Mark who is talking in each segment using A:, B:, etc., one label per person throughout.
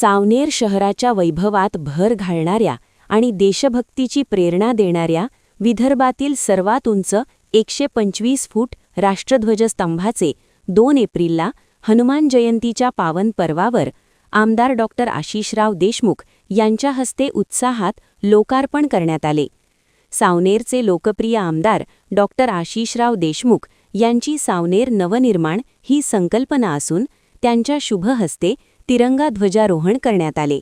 A: सावनेर शहराच्या वैभवात भर घालणाऱ्या आणि देशभक्तीची प्रेरणा देणाऱ्या विदर्भातील सर्वात उंच 125 फूट राष्ट्रध्वजस्तंभाचे 2 एप्रिलला हनुमान जयंतीच्या पावन पर्वावर आमदार डॉ. आशिषराव देशमुख यांच्या हस्ते उत्साहात लोकार्पण करण्यात आले. सावनेरचे लोकप्रिय आमदार डॉ. आशिषराव देशमुख यांची सावनेर नवनिर्माण ही संकल्पना असून त्यांच्या शुभ हस्ते तिरंगा ध्वजारोहण करण्यात आले.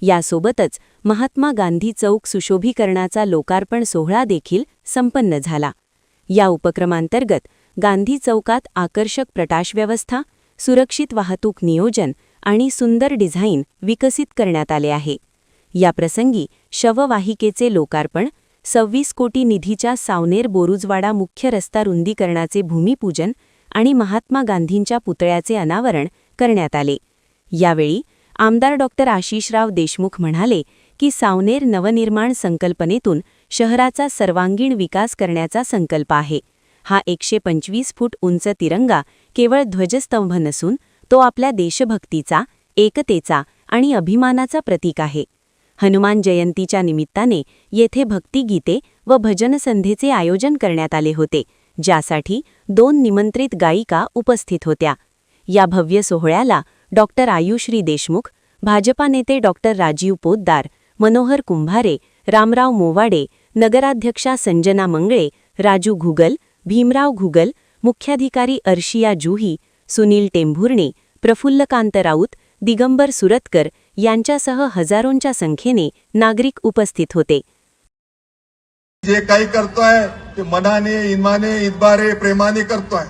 A: यासोबतच महात्मा गांधी चौक सुशोभीकरणाचा लोकार्पण सोहळा देखील संपन्न झाला. या उपक्रमांतर्गत गांधी चौकात आकर्षक प्रकाशव्यवस्था, सुरक्षित वाहतूक नियोजन आणि सुंदर डिझाईन विकसित करण्यात आले आहे. याप्रसंगी शववाहिकेचे लोकार्पण, 26 कोटी निधीच्या सावनेर बोरुजवाडा मुख्य रस्ता रुंदीकरणाचे भूमिपूजन आणि महात्मा गांधींच्या पुतळ्याचे अनावरण करण्यात आले. यावेळी आमदार डॉ. आशिषराव देशमुख म्हणाले की सावनेर नवनिर्माण संकल्पनेतून शहराचा सर्वांगीण विकास करण्याचा संकल्प आहे. हा 125 फूट उंच तिरंगा केवळ ध्वजस्तंभ नसून तो आपल्या देशभक्तीचा, एकतेचा आणि अभिमानाचा प्रतीक आहे. हनुमान जयंतीच्या निमित्ताने येथे भक्तिगीते व भजनसंध्येचे आयोजन करण्यात आले होते, ज्यासाठी 2 निमंत्रित गायिका उपस्थित होत्या. या भव्य सोहळ्याला डॉ. आयुश्री देशमुख, भाजपा नेते डॉ. राजीव पोद्दार, मनोहर कुंभारे, रामराव मोवाडे, नगराध्यक्षा संजना मंगळे, राजू घुगल, भीमराव घुगल, मुख्याधिकारी अर्शिया जुही, सुनील टेंभुर्णे, प्रफुल्लकांत राऊत, दिगंबर सुरतकर यांच्यासह हजारोंच्या संख्येने नागरिक उपस्थित होते.
B: जे काही करतोय ते मनाने, इमाने, इतबारे, प्रेमाने करतोय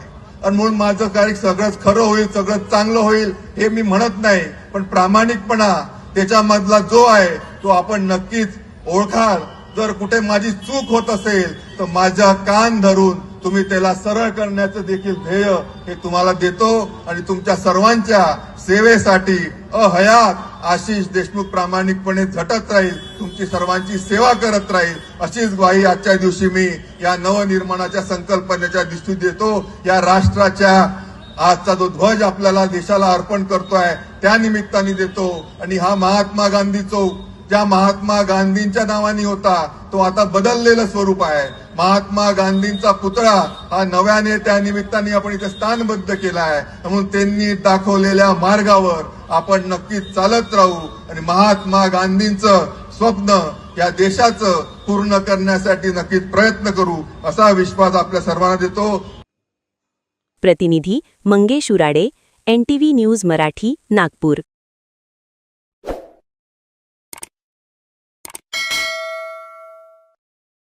B: आणि म्हणून माझं कार्य सगळंच खरं होईल, सगळं चांगलं होईल हे मी म्हणत नाही. पण प्रामाणिकपणा त्याच्यामधला जो आहे तो आपण नक्कीच ओळखाल. जर कुठे माझी चूक होत असेल तर माझा कान धरून तुम्ही त्याला सरळ करण्याचं देखील ध्येय हे तुम्हाला देतो आणि तुमच्या सर्वांच्या सेवेसाठी अहयात आशिष देशमुख प्रामाणिकपणे झटत राहील, तुमची सर्वांची सेवा करत राहील, अशीच ग्वाही आजच्या दिवशी मी या नवनिर्माणाच्या संकल्पनेच्या दिवशी देतो. या राष्ट्राच्या आजचा जो ध्वज आपल्याला देशाला अर्पण करतोय त्या निमित्ताने देतो. आणि हा महात्मा गांधी चौक ज्या महात्मा गांधींच्या नावाने होता तो आता बदललेलं स्वरूप आहे. महात्मा गांधींचा पुतळा हा नव्याने त्या निमित्ताने आपण इथे स्थानबद्ध केला आहे. म्हणून त्यांनी दाखवलेल्या मार्गावर आपण नक्कीच चालत राहू आणि महात्मा गांधींचं स्वप्न या देशाचं पूर्ण करण्यासाठी नक्कीच प्रयत्न करू असा विश्वास आपल्या सर्वांना देतो.
A: प्रतिनिधी मंगेश उराडे, NTV न्यूज मराठी, नागपूर.